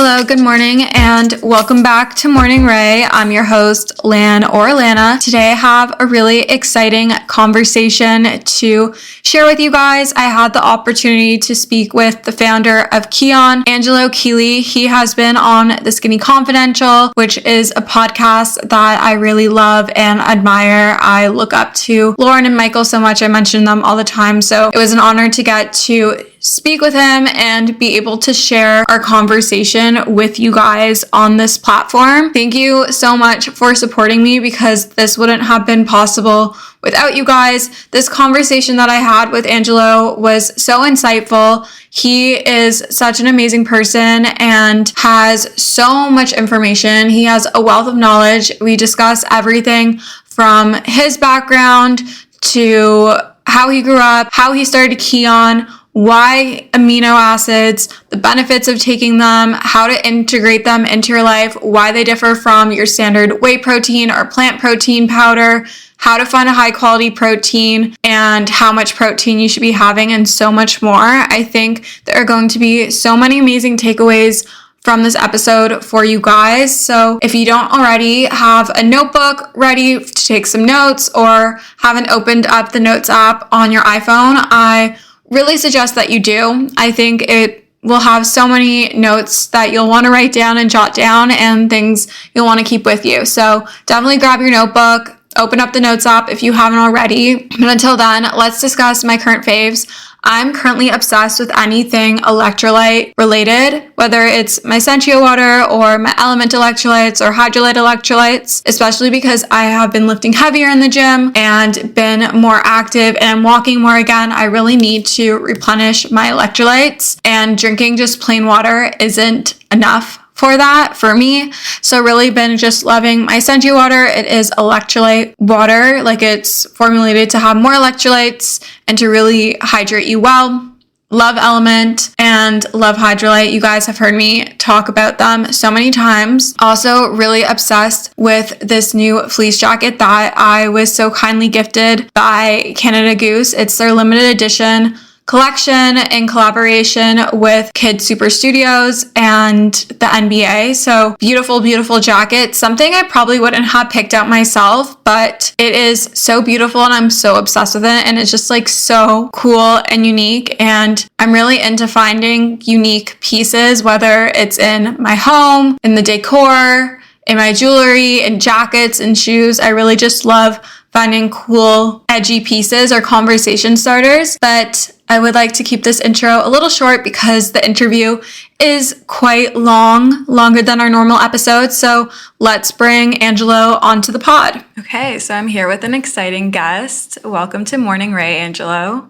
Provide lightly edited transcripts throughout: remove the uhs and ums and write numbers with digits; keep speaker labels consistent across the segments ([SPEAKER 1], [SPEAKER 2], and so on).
[SPEAKER 1] Hello, good morning, and welcome back to Morning Ray. I'm your host, Lan or Lana. Today I have a really exciting conversation to share with you guys. I had the opportunity to speak with the founder of Kion, Angelo Keely. He has been on The Skinny Confidential, which is a podcast that I really love and admire. I look up to Lauren and Michael so much. I mention them all the time, so it was an honor to get to speak with him and be able to share our conversation with you guys on this platform. Thank you so much for supporting me because this wouldn't have been possible without you guys. This conversation that I had with Angelo was so insightful. He is such an amazing person and has so much information. He has a wealth of knowledge. We discuss everything from his background to how he grew up, how he started Kion, why amino acids, the benefits of taking them, how to integrate them into your life, why they differ from your standard whey protein or plant protein powder, how to find a high quality protein, and how much protein you should be having, and so much more. I think there are going to be so many amazing takeaways from this episode for you guys. So if you don't already have a notebook ready to take some notes or haven't opened up the Notes app on your iPhone, I really suggest that you do. I think it will have so many notes that you'll want to write down and jot down and things you'll want to keep with you. So definitely grab your notebook, open up the Notes app if you haven't already. But until then, let's discuss my current faves. I'm currently obsessed with anything electrolyte related, whether it's my Sentio water or my Element electrolytes or Hydrolyte electrolytes, especially because I have been lifting heavier in the gym and been more active and I'm walking more again. I really need to replenish my electrolytes, and drinking just plain water isn't enough for that for me. So really been just loving my Sentio water. It is electrolyte water, like it's formulated to have more electrolytes and to really hydrate you well. Love Element and love Hydrolyte. You guys have heard me talk about them so many times. Also really obsessed with this new fleece jacket that I was so kindly gifted by Canada Goose. It's their limited edition collection in collaboration with Kid Super Studios and the NBA. So beautiful, beautiful jacket. Something I probably wouldn't have picked out myself, but it is so beautiful and I'm so obsessed with it. And it's just like so cool and unique. And I'm really into finding unique pieces, whether it's in my home, in the decor, in my jewelry, in jackets and shoes. I really just love finding cool, edgy pieces or conversation starters. But I would like to keep this intro a little short because the interview is quite long, longer than our normal episodes. So let's bring Angelo onto the pod. Okay, so I'm here with an exciting guest. Welcome to Morning Ray, Angelo.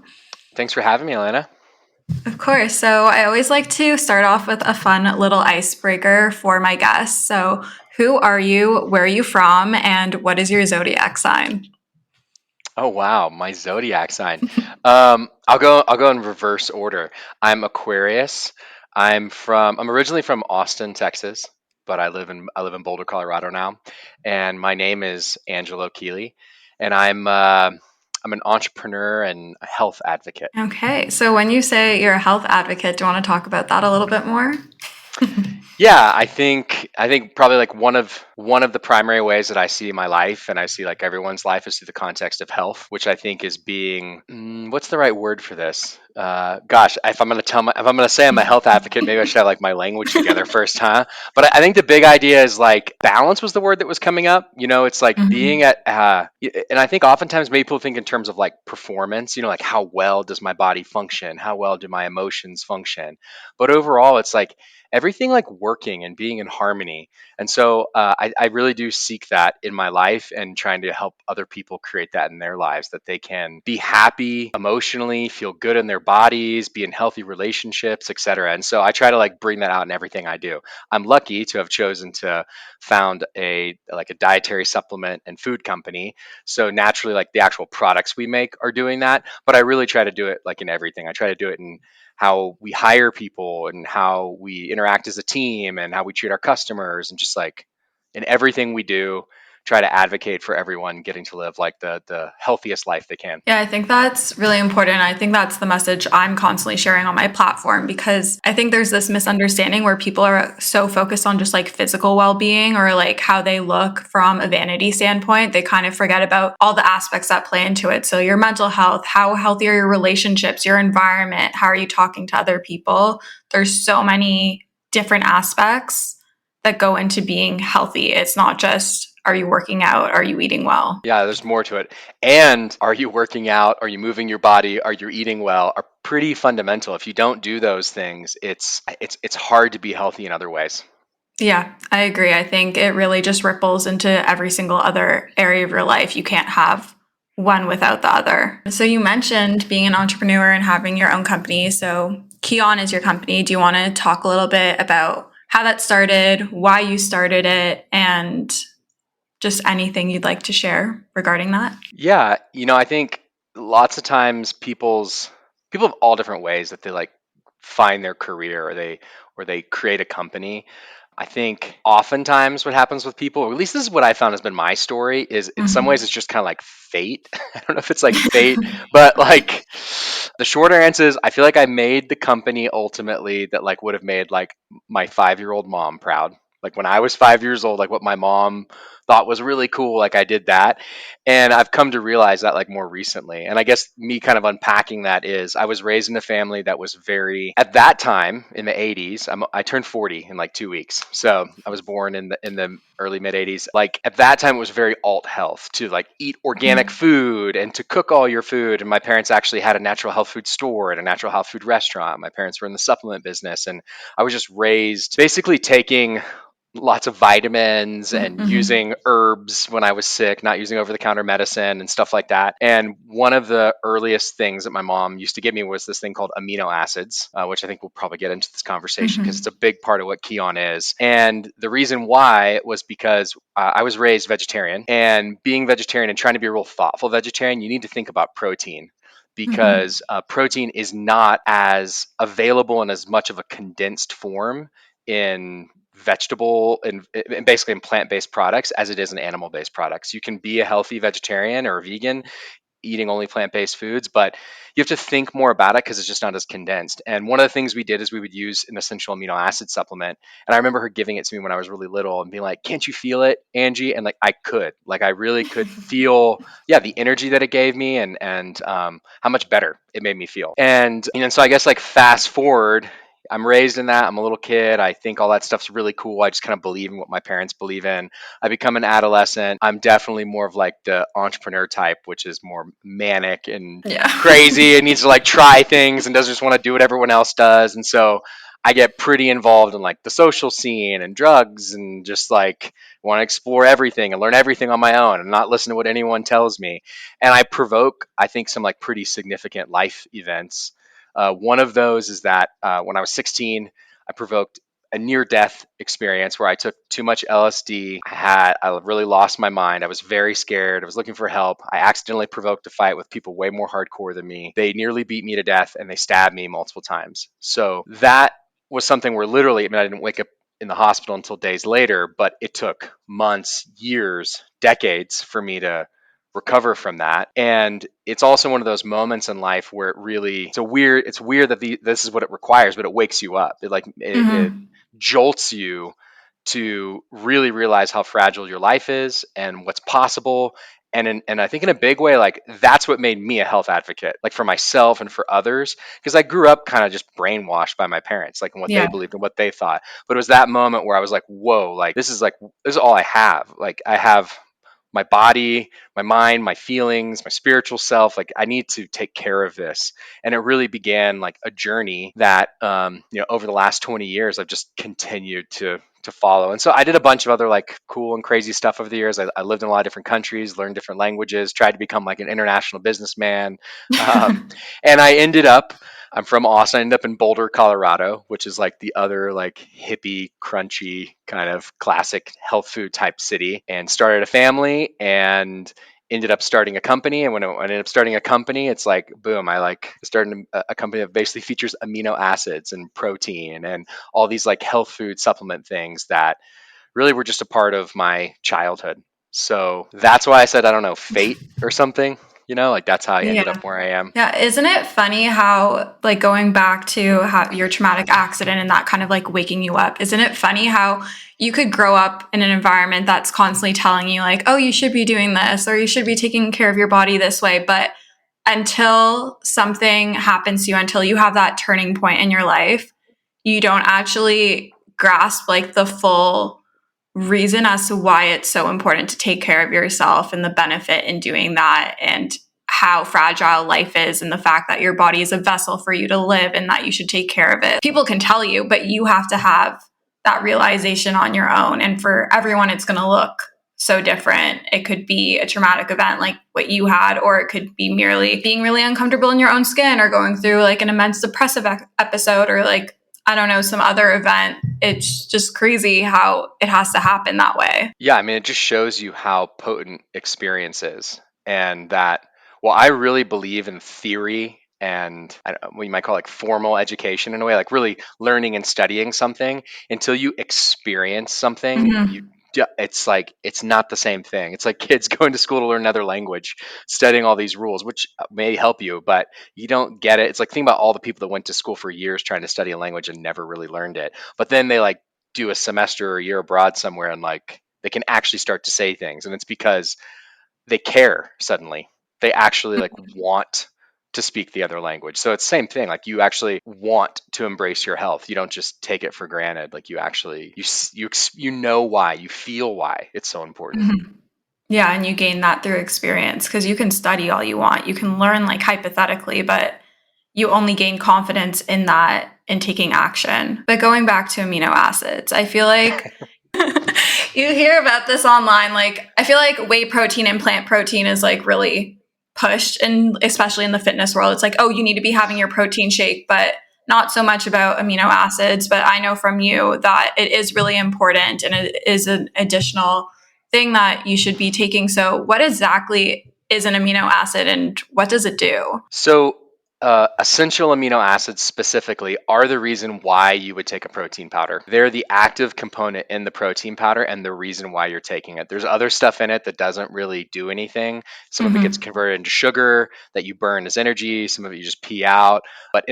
[SPEAKER 2] Thanks for having me, Elena.
[SPEAKER 1] Of course. So I always like to start off with a fun little icebreaker for my guests. So who are you, where are you from, and what is your zodiac sign?
[SPEAKER 2] Oh wow, my zodiac sign. I'll go in reverse order. I'm Aquarius. I'm originally from Austin, Texas, but I live in Boulder, Colorado now, and my name is Angelo Keely, and I'm an entrepreneur and a health advocate.
[SPEAKER 1] Okay. So when you say you're a health advocate, do you want to talk about that a little bit more?
[SPEAKER 2] Yeah, I think probably like one of the primary ways that I see my life and I see like everyone's life is through the context of health, which I think is being what's the right word for this? Gosh, if I'm gonna say I'm a health advocate, maybe I should have like my language together first, huh? But I think the big idea is like balance was the word that was coming up. You know, it's like being at and I think oftentimes maybe people think in terms of like performance. You know, like how well does my body function? How well do my emotions function? But overall, it's like everything like working and being in harmony. And so I really do seek that in my life and trying to help other people create that in their lives, that they can be happy emotionally, feel good in their bodies, be in healthy relationships, etc. And so I try to like bring that out in everything I do. I'm lucky to have chosen to found a dietary supplement and food company. So naturally like the actual products we make are doing that, but I really try to do it like in everything. I try to do it in how we hire people and how we interact as a team and how we treat our customers and just like in everything we do, try to advocate for everyone getting to live like the healthiest life they can.
[SPEAKER 1] Yeah, I think that's really important. I think that's the message I'm constantly sharing on my platform, because I think there's this misunderstanding where people are so focused on just like physical well-being or like how they look from a vanity standpoint. They kind of forget about all the aspects that play into it. So your mental health, how healthy are your relationships, your environment, how are you talking to other people? There's so many different aspects that go into being healthy. It's not just, are you working out? Are you eating well?
[SPEAKER 2] Yeah, there's more to it. And are you working out? Are you moving your body? Are you eating well? Are pretty fundamental. If you don't do those things, it's hard to be healthy in other ways.
[SPEAKER 1] Yeah, I agree. I think it really just ripples into every single other area of your life. You can't have one without the other. So you mentioned being an entrepreneur and having your own company. So Kion is your company. Do you want to talk a little bit about how that started, why you started it, and just anything you'd like to share regarding that?
[SPEAKER 2] Yeah, I think lots of times people have all different ways that they like find their career, or they create a company. I think oftentimes what happens with people, or at least this is what I found has been my story, is in some ways it's just kind of like fate. I don't know if it's like fate, but like the shorter answer is I feel like I made the company ultimately that like would have made like my 5-year-old mom proud. Like when I was 5 years old, like what my mom thought was really cool, like I did that. And I've come to realize that like more recently. And I guess me kind of unpacking that is I was raised in a family that was very, at that time in the 80s, I turned 40 in like 2 weeks. So I was born in the early mid 80s. Like at that time, it was very alt health to like eat organic food and to cook all your food. And my parents actually had a natural health food store and a natural health food restaurant. My parents were in the supplement business. And I was just raised basically taking lots of vitamins and using herbs when I was sick, not using over the counter medicine and stuff like that. And one of the earliest things that my mom used to give me was this thing called amino acids, which I think we'll probably get into this conversation because it's a big part of what Kion is. And the reason why was because I was raised vegetarian, and being vegetarian and trying to be a real thoughtful vegetarian, you need to think about protein because protein is not as available in as much of a condensed form in vegetable and basically in plant-based products as it is in animal-based products. You can be a healthy vegetarian or a vegan eating only plant-based foods, but you have to think more about it because it's just not as condensed. And one of the things we did is we would use an essential amino acid supplement. And I remember her giving it to me when I was really little and being like, "Can't you feel it, Angie?" And like I could, like I really could feel, yeah, the energy that it gave me and how much better it made me feel. And so I guess like fast forward, I'm raised in that. I'm a little kid. I think all that stuff's really cool. I just kind of believe in what my parents believe in. I become an adolescent. I'm definitely more of like the entrepreneur type, which is more manic and
[SPEAKER 1] Yeah.
[SPEAKER 2] crazy and needs to like try things and doesn't just want to do what everyone else does. And so I get pretty involved in like the social scene and drugs and just like want to explore everything and learn everything on my own and not listen to what anyone tells me. And I provoke, I think, some like pretty significant life events. One of those is that when I was 16, I provoked a near-death experience where I took too much LSD. I really lost my mind. I was very scared. I was looking for help. I accidentally provoked a fight with people way more hardcore than me. They nearly beat me to death and they stabbed me multiple times. So that was something where literally, I mean, I didn't wake up in the hospital until days later, but it took months, years, decades for me to recover from that. And it's also one of those moments in life where it's weird that this is what it requires, but it wakes you up. It jolts you to really realize how fragile your life is and what's possible. And I think in a big way, like that's what made me a health advocate, like for myself and for others, because I grew up kind of just brainwashed by my parents, like in what they
[SPEAKER 1] Yeah.
[SPEAKER 2] believed and what they thought. But it was that moment where I was like, whoa, like this is all I have. Like I have my body, my mind, my feelings, my spiritual self. Like I need to take care of this. And it really began like a journey that, over the last 20 years, I've just continued to follow. And so I did a bunch of other like cool and crazy stuff over the years. I lived in a lot of different countries, learned different languages, tried to become like an international businessman. And I'm from Austin. I ended up in Boulder, Colorado, which is like the other like hippie, crunchy kind of classic health food type city, and started a family and ended up starting a company. And when I ended up starting a company, it's like, boom, I like started a company that basically features amino acids and protein and all these like health food supplement things that really were just a part of my childhood. So that's why I said, I don't know, fate or something, like that's how I ended
[SPEAKER 1] Yeah.
[SPEAKER 2] up where I am.
[SPEAKER 1] Yeah, isn't it funny how, like, going back to how your traumatic accident and that kind of like waking you up, isn't it funny how you could grow up in an environment that's constantly telling you, like, oh, you should be doing this or you should be taking care of your body this way, but until something happens to you, until you have that turning point in your life, you don't actually grasp like the full reason as to why it's so important to take care of yourself and the benefit in doing that, and how fragile life is, and the fact that your body is a vessel for you to live and that you should take care of it. People can tell you, but you have to have that realization on your own. And for everyone, it's going to look so different. It could be a traumatic event like what you had, or it could be merely being really uncomfortable in your own skin, or going through like an immense depressive episode, or like, I don't know, some other event. It's just crazy how it has to happen that way.
[SPEAKER 2] Yeah, I mean, it just shows you how potent experience is. And that, well, I really believe in theory and I don't know, what you might call like formal education in a way, like really learning and studying something until you experience something.
[SPEAKER 1] Mm-hmm.
[SPEAKER 2] It's like, it's not the same thing. It's like kids going to school to learn another language, studying all these rules, which may help you, but you don't get it. It's like, think about all the people that went to school for years trying to study a language and never really learned it. But then they like do a semester or a year abroad somewhere and like they can actually start to say things, and it's because they care suddenly. They actually like want to speak the other language. So it's the same thing, like you actually want to embrace your health. You don't just take it for granted. Like you actually you know why, you feel why it's so important.
[SPEAKER 1] Mm-hmm. Yeah, and you gain that through experience, because you can study all you want. You can learn like hypothetically, but you only gain confidence in that in taking action. But going back to amino acids, I feel like you hear about this online. Like, I feel like whey protein and plant protein is like really pushed, and especially in the fitness world, it's like, oh, you need to be having your protein shake, but not so much about amino acids. But I know from you that it is really important and it is an additional thing that you should be taking. So, what exactly is an amino acid and what does it do?
[SPEAKER 2] So, essential amino acids specifically are the reason why you would take a protein powder. They're the active component in the protein powder and the reason why you're taking it. There's other stuff in it that doesn't really do anything. Some of it gets
[SPEAKER 1] Mm-hmm.
[SPEAKER 2] converted into sugar that you burn as energy. Some of it you just pee out. But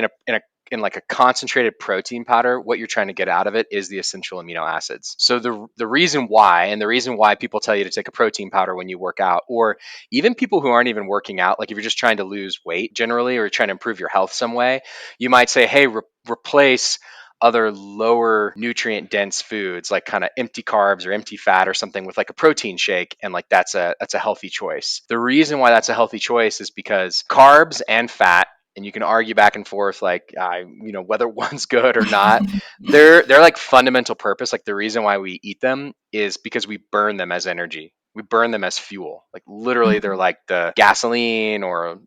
[SPEAKER 2] in like a concentrated protein powder, what you're trying to get out of it is the essential amino acids. So the reason why, and the reason why people tell you to take a protein powder when you work out, or even people who aren't even working out, like if you're just trying to lose weight generally or trying to improve your health some way, you might say, hey, replace other lower nutrient dense foods like kind of empty carbs or empty fat or something with like a protein shake, and like that's a healthy choice. The reason why that's a healthy choice is because carbs and fat, and you can argue back and forth like whether one's good or not, they're like fundamental purpose. Like the reason why we eat them is because we burn them as energy. We burn them as fuel. Like literally they're like the gasoline or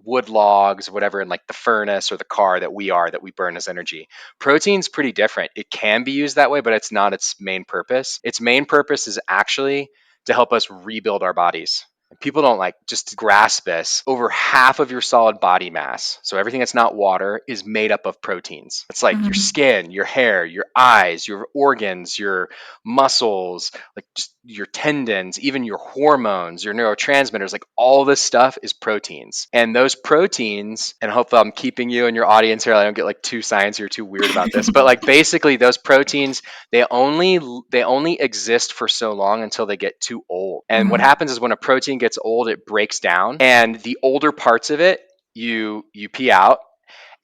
[SPEAKER 2] wood logs, whatever, in like the furnace or the car that we burn as energy. Protein's pretty different. It can be used that way, but it's not its main purpose. Its main purpose is actually to help us rebuild our bodies. And people don't like just grasp this. Over half of your solid body mass, so everything that's not water, is made up of proteins. It's like your
[SPEAKER 1] Mm-hmm.
[SPEAKER 2] skin, your hair, your eyes, your organs, your muscles, like just your tendons, even your hormones, your neurotransmitters, like all this stuff is proteins. And those proteins, and hopefully I'm keeping you and your audience here, I don't get like too sciencey or too weird about this, but like basically those proteins, they only exist for so long until they get too old. And what
[SPEAKER 1] Mm-hmm.
[SPEAKER 2] happens is when a protein gets old, it breaks down, and the older parts of it you pee out,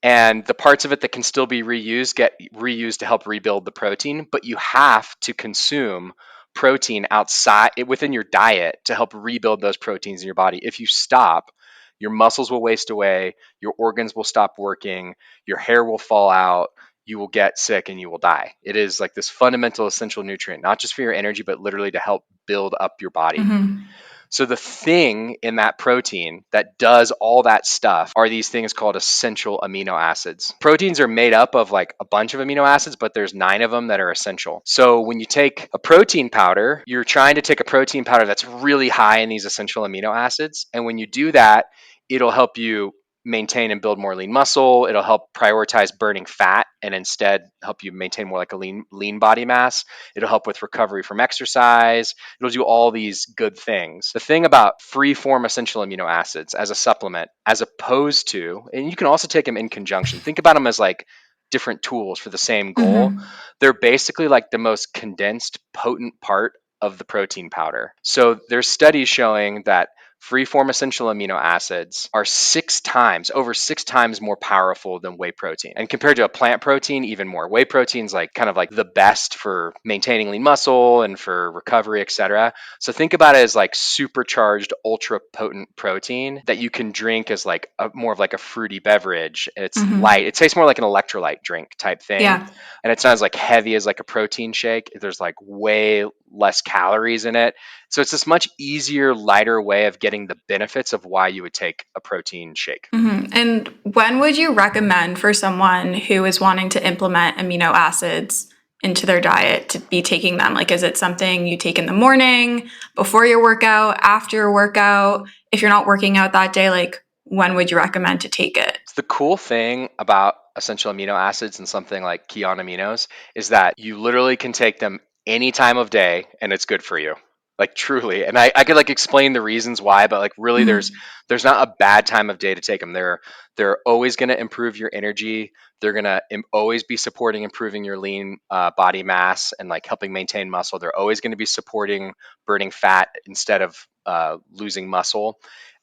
[SPEAKER 2] and the parts of it that can still be reused get reused to help rebuild the protein. But you have to consume protein outside within your diet to help rebuild those proteins in your body. If you stop, your muscles will waste away, your organs will stop working, your hair will fall out, you will get sick, and you will die. It is like this fundamental essential nutrient, not just for your energy, but literally to help build up your body.
[SPEAKER 1] Mm-hmm.
[SPEAKER 2] So the thing in that protein that does all that stuff are these things called essential amino acids. Proteins are made up of like a bunch of amino acids, but there's 9 of them that are essential. So when you take a protein powder, you're trying to take a protein powder that's really high in these essential amino acids. And when you do that, it'll help you maintain and build more lean muscle. It'll help prioritize burning fat and instead help you maintain more like a lean body mass. It'll help with recovery from exercise. It'll do all these good things. The thing about free form essential amino acids as a supplement, as opposed to, and you can also take them in conjunction, think about them as like different tools for the same goal. They're basically like the most condensed, potent part of the protein powder. So there's studies showing that free form essential amino acids are over 6 times more powerful than whey protein. And compared to a plant protein, even more. Whey protein's like kind of like the best for maintaining lean muscle and for recovery, etc. So think about it as like supercharged, ultra potent protein that you can drink as like more of like a fruity beverage. It's light. It tastes more like an electrolyte drink type thing.
[SPEAKER 1] Yeah.
[SPEAKER 2] And it's not as like heavy as like a protein shake. There's like way less calories in it. So it's this much easier, lighter way of getting the benefits of why you would take a protein shake.
[SPEAKER 1] And when would you recommend for someone who is wanting to implement amino acids into their diet to be taking them? Like, is it something you take in the morning, before your workout, after your workout? If you're not working out that day, like, when would you recommend to take it?
[SPEAKER 2] The cool thing about essential amino acids and something like Kion aminos is that you literally can take them any time of day and it's good for you. Like truly. And I could like explain the reasons why, but like really there's not a bad time of day to take them. They're always going to improve your energy. They're going to always be supporting improving your lean body mass and like helping maintain muscle. They're always going to be supporting burning fat instead of losing muscle.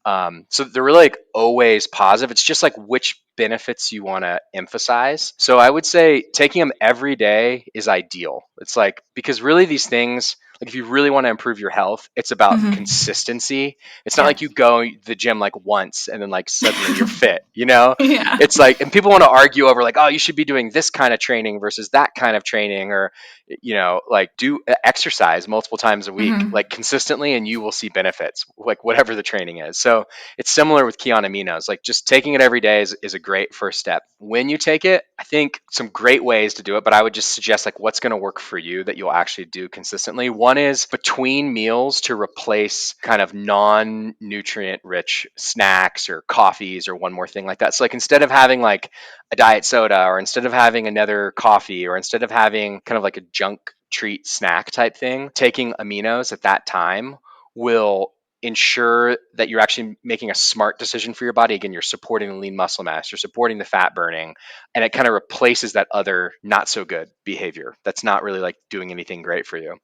[SPEAKER 2] So they're really like always positive. It's just like which benefits you want to emphasize. So I would say taking them every day is ideal. It's like, because really these things, like if you really want to improve your health, it's about consistency. It's not like you go to the gym like once and then like suddenly you're fit, you know?
[SPEAKER 1] Yeah.
[SPEAKER 2] It's like, and people want to argue over like, oh, you should be doing this kind of training versus that kind of training, or, you know, like do exercise multiple times a week, like consistently, and you will see benefits, like whatever the training is. So it's similar with Kion aminos. Like just taking it every day is a great first step. When you take it, I think some great ways to do it, but I would just suggest like what's going to work for you that you'll actually do consistently. One is between meals to replace kind of non-nutrient rich snacks or coffees or one more thing like that. So like instead of having like a diet soda, or instead of having another coffee, or instead of having kind of like a junk treat snack type thing, taking aminos at that time will ensure that you're actually making a smart decision for your body. Again, you're supporting the lean muscle mass, you're supporting the fat burning, and it kind of replaces that other not so good behavior that's not really like doing anything great for you.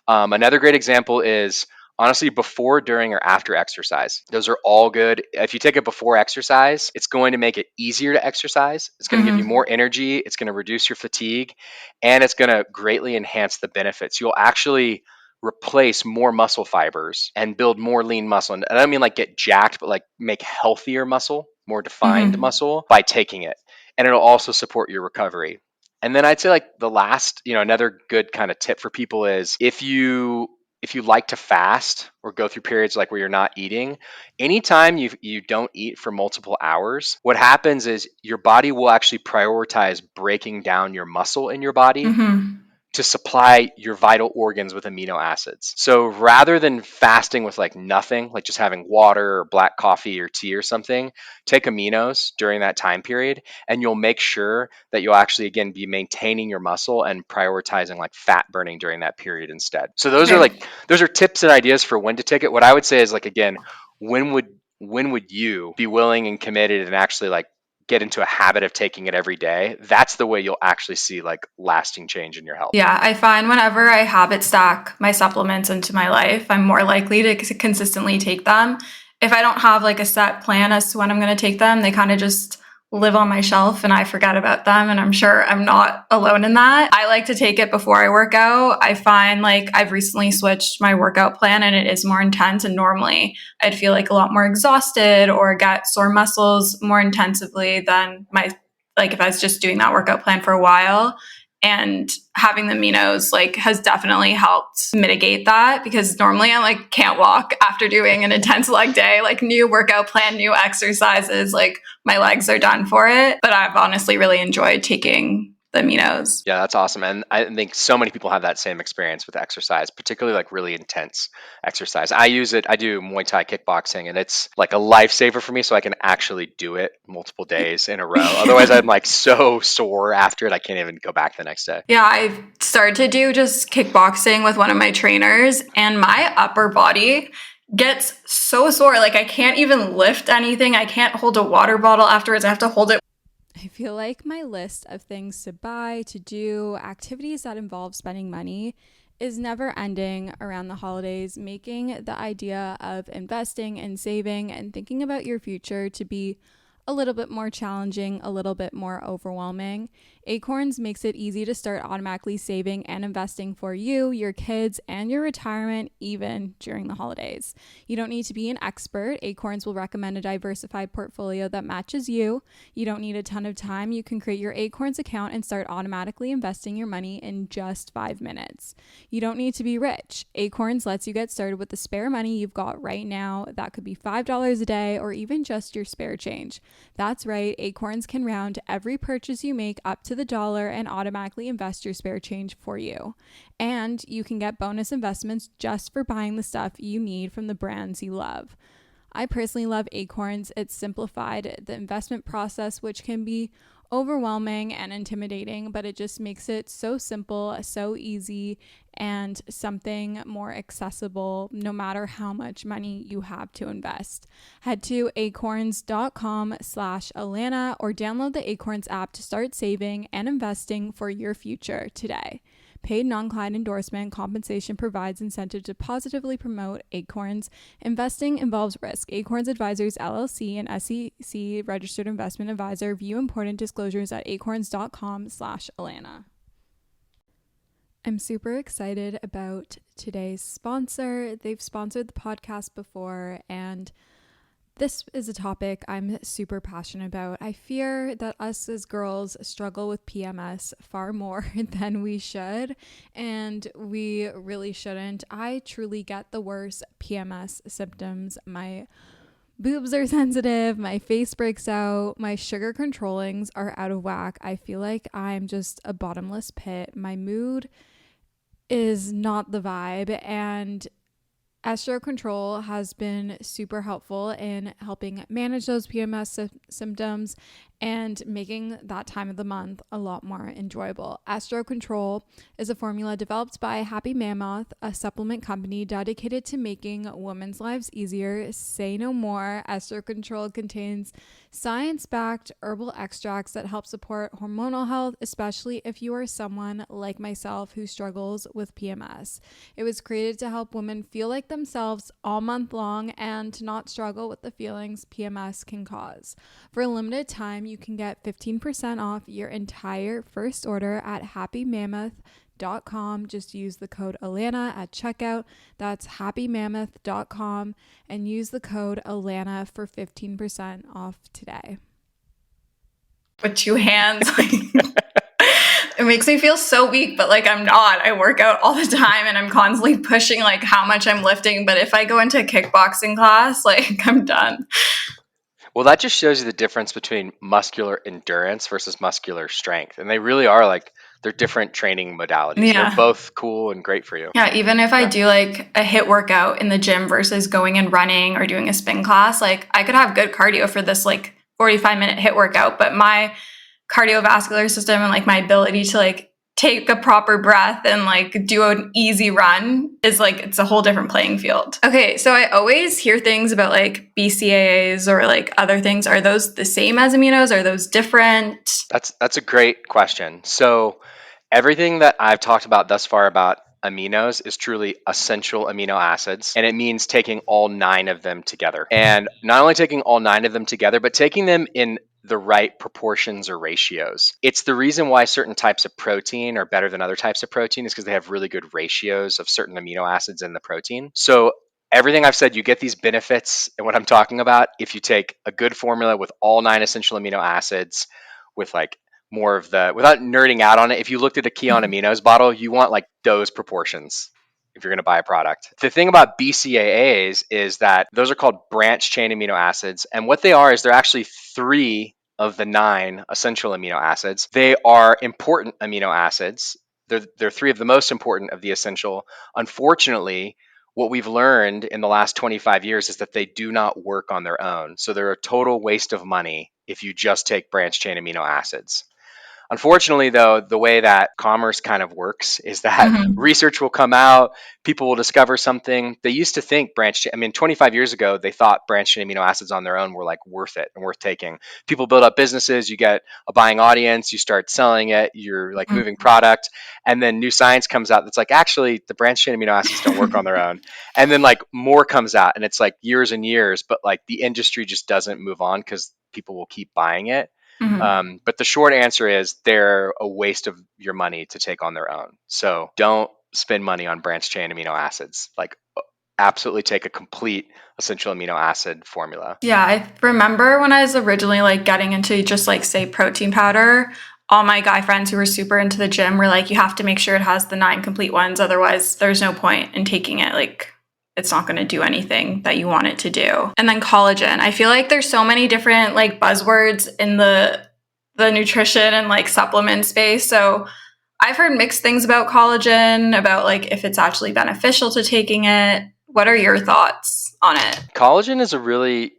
[SPEAKER 2] Another great example is honestly before, during, or after exercise. Those are all good. If you take it before exercise, it's going to make it easier to exercise. It's going to give you more energy. It's going to reduce your fatigue, and it's going to greatly enhance the benefits. You'll actually replace more muscle fibers and build more lean muscle. And I don't mean like get jacked, but like make healthier muscle, more defined muscle by taking it. And it'll also support your recovery. And then I'd say like the last, another good kind of tip for people is if you like to fast or go through periods like where you're not eating, anytime you don't eat for multiple hours, what happens is your body will actually prioritize breaking down your muscle in your body to supply your vital organs with amino acids. So rather than fasting with like nothing, like just having water or black coffee or tea or something, take aminos during that time period, and you'll make sure that you'll actually, again, be maintaining your muscle and prioritizing like fat burning during that period instead. So those are tips and ideas for when to take it. What I would say is like, again, when would you be willing and committed and actually like get into a habit of taking it every day? That's the way you'll actually see like lasting change in your health.
[SPEAKER 1] Yeah, I find whenever I habit stack my supplements into my life, I'm more likely to consistently take them. If I don't have like a set plan as to when I'm going to take them, they kind of just live on my shelf and I forget about them. And I'm sure I'm not alone in that. I like to take it before I work out. I find like I've recently switched my workout plan and it is more intense. And normally I'd feel like a lot more exhausted or get sore muscles more intensively than if I was just doing that workout plan for a while. And having the aminos like has definitely helped mitigate that, because normally I like can't walk after doing an intense leg day, like new workout plan, new exercises, like my legs are done for it. But I've honestly really enjoyed taking the aminos.
[SPEAKER 2] Yeah, that's awesome. And I think so many people have that same experience with exercise, particularly like really intense exercise. I use it, I do Muay Thai kickboxing, and it's like a lifesaver for me so I can actually do it multiple days in a row. Otherwise, I'm like so sore after it, I can't even go back the next day.
[SPEAKER 1] Yeah, I've started to do just kickboxing with one of my trainers, and my upper body gets so sore. Like, I can't even lift anything. I can't hold a water bottle afterwards. I have to hold it.
[SPEAKER 3] I feel like my list of things to buy, to do, activities that involve spending money is never ending around the holidays, making the idea of investing and saving and thinking about your future to be a little bit more challenging, a little bit more overwhelming. Acorns makes it easy to start automatically saving and investing for you, your kids, and your retirement, even during the holidays. You don't need to be an expert. Acorns will recommend a diversified portfolio that matches you. You don't need a ton of time. You can create your Acorns account and start automatically investing your money in just 5 minutes. You don't need to be rich. Acorns lets you get started with the spare money you've got right now. That could be $5 a day or even just your spare change. That's right, Acorns can round every purchase you make up to the dollar and automatically invest your spare change for you. And you can get bonus investments just for buying the stuff you need from the brands you love. I personally love Acorns. It's simplified the investment process, which can be overwhelming and intimidating, but it just makes it so simple, so easy, and something more accessible no matter how much money you have to invest. Head to acorns.com/Alana or download the Acorns app to start saving and investing for your future today. Paid non-client endorsement. Compensation provides incentive to positively promote Acorns. Investing involves risk. Acorns Advisors LLC, an SEC registered investment advisor. View important disclosures at acorns.com/Alana. I'm super excited about today's sponsor. They've sponsored the podcast before, and this is a topic I'm super passionate about. I fear that us as girls struggle with PMS far more than we should, and we really shouldn't. I truly get the worst PMS symptoms. My boobs are sensitive, my face breaks out, my sugar controllings are out of whack. I feel like I'm just a bottomless pit. My mood is not the vibe, and Estro Control has been super helpful in helping manage those PMS symptoms and making that time of the month a lot more enjoyable. Estro Control is a formula developed by Happy Mammoth, a supplement company dedicated to making women's lives easier. Say no more. Estro Control contains science-backed herbal extracts that help support hormonal health, especially if you are someone like myself who struggles with PMS. It was created to help women feel like themselves all month long and to not struggle with the feelings PMS can cause. For a limited time, you can get 15% off your entire first order at happymammoth.com. Just use the code Alana at checkout. That's happymammoth.com and use the code Alana for 15% off today.
[SPEAKER 1] With two hands. It makes me feel so weak, but like I'm not. I work out all the time and I'm constantly pushing like how much I'm lifting. But if I go into a kickboxing class, like I'm done.
[SPEAKER 2] Well, that just shows you the difference between muscular endurance versus muscular strength. And they really are like, they're different training modalities.
[SPEAKER 1] Yeah.
[SPEAKER 2] They're both cool and great for you.
[SPEAKER 1] Yeah, even if I do like a HIIT workout in the gym versus going and running or doing a spin class, like I could have good cardio for this like 45-minute HIIT workout, but my cardiovascular system and like my ability to like take a proper breath and like do an easy run is like, it's a whole different playing field. Okay, so I always hear things about like BCAAs or like other things. Are those the same as aminos? Are those different?
[SPEAKER 2] That's a great question. So everything that I've talked about thus far about aminos is truly essential amino acids, and it means taking all 9 of them together. And not only taking all 9 of them together, but taking them in the right proportions or ratios. It's the reason why certain types of protein are better than other types of protein is because they have really good ratios of certain amino acids in the protein. So everything I've said, you get these benefits and what I'm talking about if you take a good formula with all 9 essential amino acids with like more of the, without nerding out on it, if you looked at a Kion Aminos bottle, you want like those proportions if you're going to buy a product. The thing about BCAAs is that those are called branch chain amino acids. And what they are is they're actually 3 of the 9 essential amino acids. They are important amino acids. They're 3 of the most important of the essential. Unfortunately, what we've learned in the last 25 years is that they do not work on their own. So they're a total waste of money if you just take branched chain amino acids. Unfortunately, though, the way that commerce kind of works is that research will come out, people will discover something. They used to think 25 years ago, they thought branched chain amino acids on their own were like worth it and worth taking. People build up businesses, you get a buying audience, you start selling it, you're like moving product, and then new science comes out that's like, actually, the branched chain amino acids don't work on their own. And then like more comes out, and it's like years and years, but like the industry just doesn't move on because people will keep buying it. But the short answer is they're a waste of your money to take on their own. So don't spend money on branched chain amino acids. Like absolutely take a complete essential amino acid formula.
[SPEAKER 1] Yeah, I remember when I was originally like getting into just like say protein powder, all my guy friends who were super into the gym were like, you have to make sure it has the 9 complete ones. Otherwise, there's no point in taking it. Like, it's not going to do anything that you want it to do. And then collagen. I feel like there's so many different like buzzwords in the nutrition and like supplement space. So I've heard mixed things about collagen, about like if it's actually beneficial to taking it. What are your thoughts on it?
[SPEAKER 2] Collagen is a really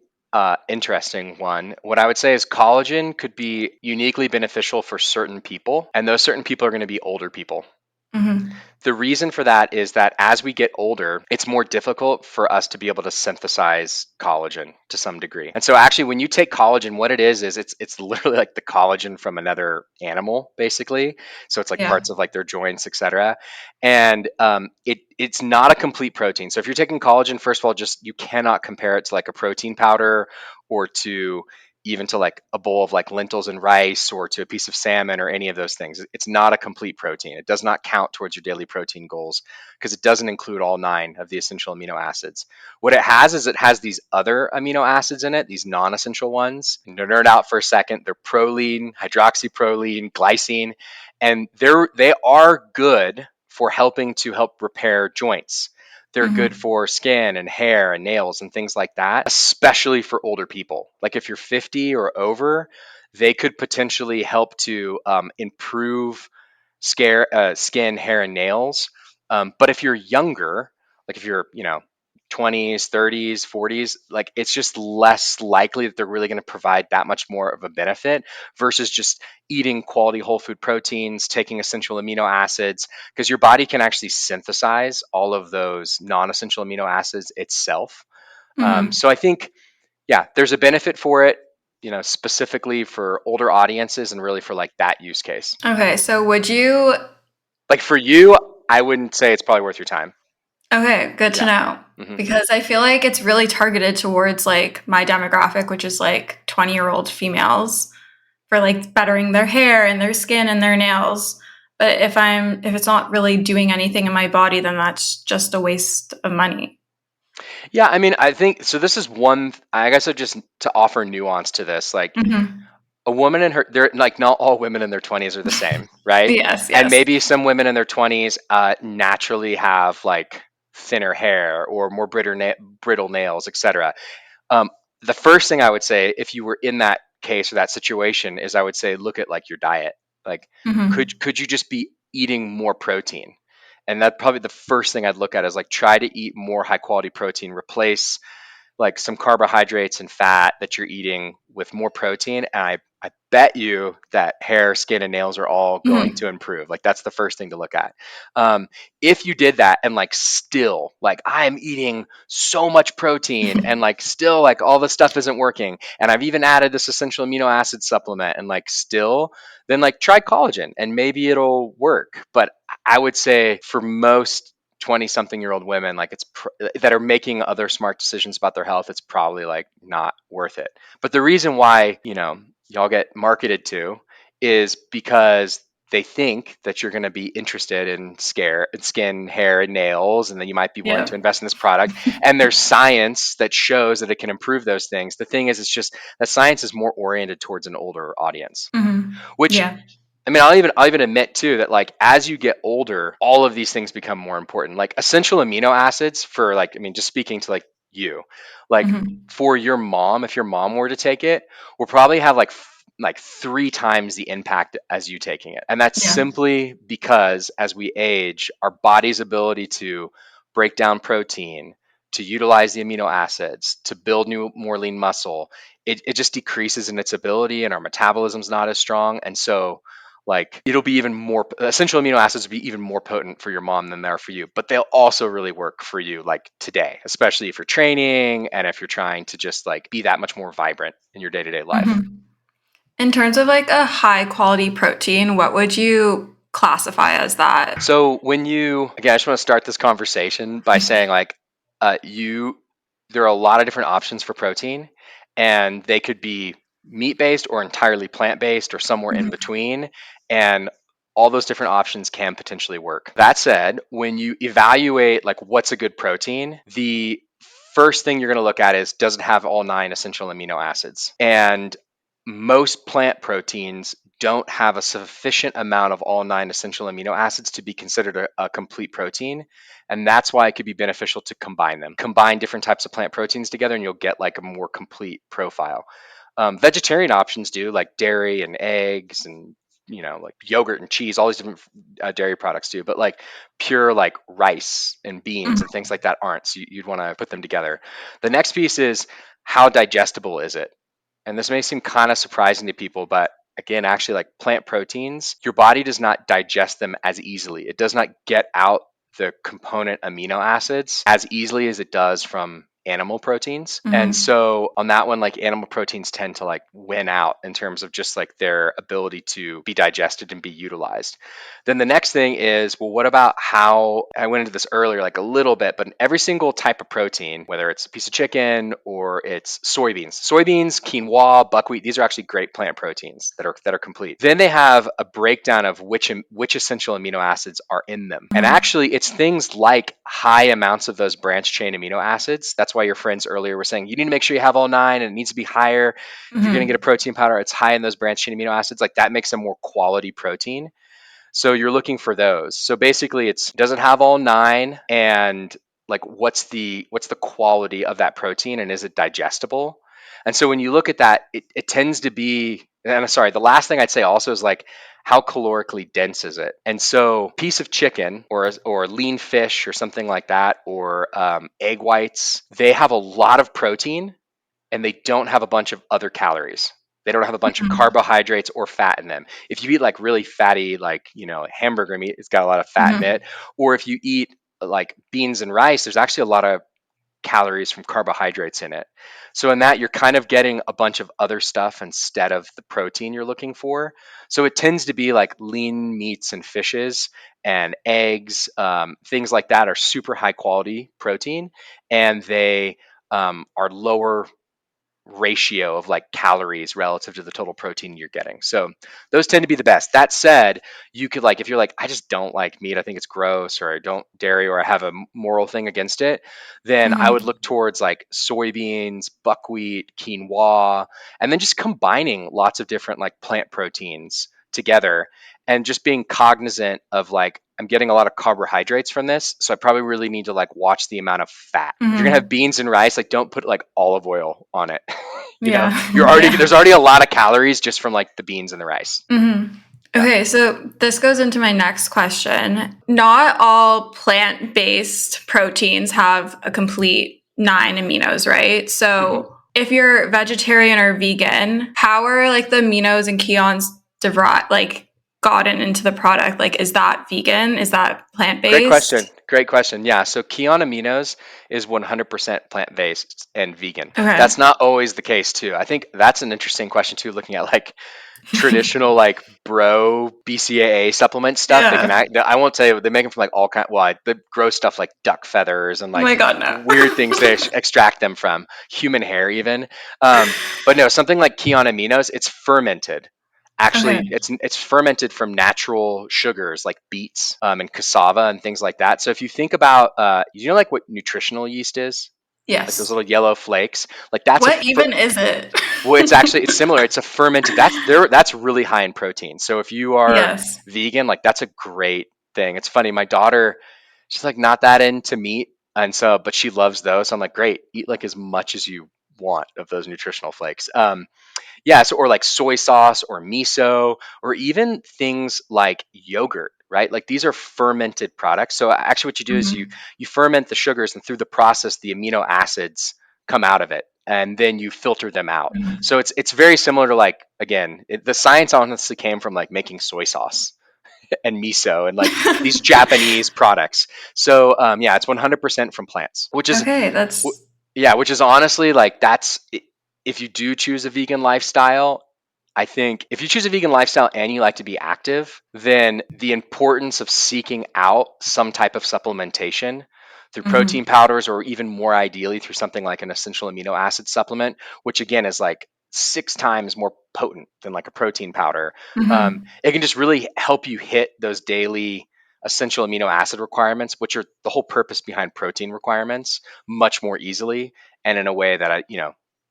[SPEAKER 2] interesting one. What I would say is collagen could be uniquely beneficial for certain people, and those certain people are going to be older people. The reason for that is that as we get older, it's more difficult for us to be able to synthesize collagen to some degree. And so actually when you take collagen, what it is it's literally like the collagen from another animal, basically. So it's like parts of like their joints, etc. And it's not a complete protein. So if you're taking collagen, first of all, just you cannot compare it to like a protein powder or to even to like a bowl of like lentils and rice or to a piece of salmon or any of those things. It's not a complete protein. It does not count towards your daily protein goals because it doesn't include all 9 of the essential amino acids. What it has is it has these other amino acids in it, these non-essential ones. And to nerd out for a second, they're proline, hydroxyproline, glycine, and they are good for helping to help repair joints. They're good for skin and hair and nails and things like that, especially for older people. Like if you're 50 or over, they could potentially help to improve skin, hair, and nails. But if you're younger, like if you're, 20s, 30s, 40s, like it's just less likely that they're really going to provide that much more of a benefit versus just eating quality whole food proteins, taking essential amino acids, because your body can actually synthesize all of those non-essential amino acids itself. So I think, yeah, there's a benefit for it, specifically for older audiences and really for like that use case.
[SPEAKER 1] Okay, so would you...
[SPEAKER 2] Like for you, I wouldn't say it's probably worth your time.
[SPEAKER 1] Okay, good to know. Because I feel like it's really targeted towards like my demographic, which is like 20-year-old females, for like bettering their hair and their skin and their nails. But if it's not really doing anything in my body, then that's just a waste of money.
[SPEAKER 2] Yeah, I mean, I think so. This is one, I guess, just to offer nuance to this, like a woman in they're like not all women in their 20s are the same, right?
[SPEAKER 1] Yes.
[SPEAKER 2] And maybe some women in their 20s naturally have like thinner hair or more brittle nails, etc. The first thing I would say, if you were in that case or that situation, is I would say look at like your diet. Like, could you just be eating more protein? And that's probably the first thing I'd look at is like try to eat more high quality protein, replace like some carbohydrates and fat that you're eating with more protein. And I bet you that hair, skin, and nails are all going to improve. Like that's the first thing to look at. If you did that and like still like I'm eating so much protein and like still like all the stuff isn't working and I've even added this essential amino acid supplement and like still, then like try collagen and maybe it'll work. But I would say for most 20-something-year-old women, like that are making other smart decisions about their health, it's probably like not worth it. But the reason why, y'all get marketed to is because they think that you're going to be interested in skin, hair, and nails, and then you might be willing to invest in this product. And there's science that shows that it can improve those things. The thing is, it's just that science is more oriented towards an older audience, which I mean, I'll even admit too that like as you get older, all of these things become more important. Like essential amino acids for like, I mean, just speaking to like you, like for your mom, if your mom were to take it, will probably have like like 3 times the impact as you taking it. And that's simply because as we age, our body's ability to break down protein, to utilize the amino acids, to build new, more lean muscle, it just decreases in its ability, and our metabolism's not as strong. And so like it'll be even more, essential amino acids will be even more potent for your mom than they are for you, but they'll also really work for you like today, especially if you're training and if you're trying to just like be that much more vibrant in your day-to-day life.
[SPEAKER 1] Mm-hmm. In terms of like a high quality protein, what would you classify as that?
[SPEAKER 2] So when you, again, I just want to start this conversation by saying like, there are a lot of different options for protein, and they could be meat-based or entirely plant-based or somewhere in between. And all those different options can potentially work. That said, when you evaluate like what's a good protein, the first thing you're going to look at is, does it have all 9 essential amino acids? And most plant proteins don't have a sufficient amount of all 9 essential amino acids to be considered a complete protein. And that's why it could be beneficial to combine them. Combine different types of plant proteins together and you'll get like a more complete profile. Vegetarian options do, like dairy and eggs and like yogurt and cheese, all these different dairy products do, but like pure like rice and beans and things like that aren't. So you'd want to put them together. The next piece is, how digestible is it? And this may seem kind of surprising to people, but again, actually, like plant proteins, your body does not digest them as easily. It does not get out the component amino acids as easily as it does from animal proteins. And so on that one, like animal proteins tend to like win out in terms of just like their ability to be digested and be utilized. Then the next thing is, well, what about how, I went into this earlier like a little bit, but in every single type of protein, whether it's a piece of chicken or it's soybeans, quinoa, buckwheat, these are actually great plant proteins that are complete. Then they have a breakdown of which essential amino acids are in them. And actually it's things like high amounts of those branched chain amino acids. That's why your friends earlier were saying you need to make sure you have all 9 and it needs to be higher. If you're going to get a protein powder, it's high in those branched chain amino acids. Like that makes a more quality protein. So you're looking for those. So basically does it have all 9, and like what's the quality of that protein, and is it digestible? And so when you look at that, it tends to be, and I'm sorry, the last thing I'd say also is like, how calorically dense is it? And so piece of chicken or lean fish or something like that, or egg whites, they have a lot of protein and they don't have a bunch of other calories. They don't have a bunch of carbohydrates or fat in them. If you eat like really fatty, like, hamburger meat, it's got a lot of fat in it. Or if you eat like beans and rice, there's actually a lot of calories from carbohydrates in it. So in that, you're kind of getting a bunch of other stuff instead of the protein you're looking for. So it tends to be like lean meats and fishes and eggs, things like that are super high quality protein, and they are lower ratio of like calories relative to the total protein you're getting. So those tend to be the best. That said, you could, like, if you're like, I just don't like meat, I think it's gross, or I don't dairy, or I have a moral thing against it, then I would look towards like soybeans, buckwheat, quinoa, and then just combining lots of different like plant proteins together, and just being cognizant of like, I'm getting a lot of carbohydrates from this, so I probably really need to like watch the amount of fat. If you're gonna have beans and rice, like don't put like olive oil on it. There's already a lot of calories just from like the beans and the rice.
[SPEAKER 1] Okay, so this goes into my next question. Not all plant-based proteins have a complete 9 aminos, right? So if you're vegetarian or vegan, how are like the aminos and Kions gotten into the product? Like, is that vegan? Is that plant-based?
[SPEAKER 2] Great question. Yeah. So Kion aminos is 100% plant-based and vegan.
[SPEAKER 1] Okay.
[SPEAKER 2] That's not always the case too. I think that's an interesting question too, looking at like traditional like BCAA supplement stuff.
[SPEAKER 1] Yeah.
[SPEAKER 2] I won't tell you, they make them from like all kind. Well, they grow stuff like duck feathers and like
[SPEAKER 1] Oh my God, no.
[SPEAKER 2] weird things they extract them from, human hair even. But no, something like Kion aminos, it's fermented. Actually, it's fermented from natural sugars like beets and cassava and things like that. So if you think about, like what nutritional yeast is?
[SPEAKER 1] Yes.
[SPEAKER 2] Like those little yellow flakes. Like that's
[SPEAKER 1] what even is it?
[SPEAKER 2] Well, it's similar. It's a fermented. That's really high in protein. So if you are vegan, like that's a great thing. It's funny. My daughter, she's like not that into meat, and so but she loves those. So I'm like, great, eat like as much as you want of those nutritional flakes. Yeah, so or like soy sauce or miso or even things like yogurt, right? Like these are fermented products. So actually what you do is you ferment the sugars, and through the process the amino acids come out of it, and then you filter them out. So it's very similar to like, again, the science honestly came from like making soy sauce and miso and like these Japanese products. So yeah, it's 100% from plants, which is
[SPEAKER 1] Okay, that's
[SPEAKER 2] yeah, which is honestly like if you do choose a vegan lifestyle, I think if you choose a vegan lifestyle and you like to be active, then the importance of seeking out some type of supplementation through protein powders, or even more ideally through something like an essential amino acid supplement, which again is like 6 times more potent than like a protein powder. It can just really help you hit those daily essential amino acid requirements, which are the whole purpose behind protein requirements, much more easily and in a way that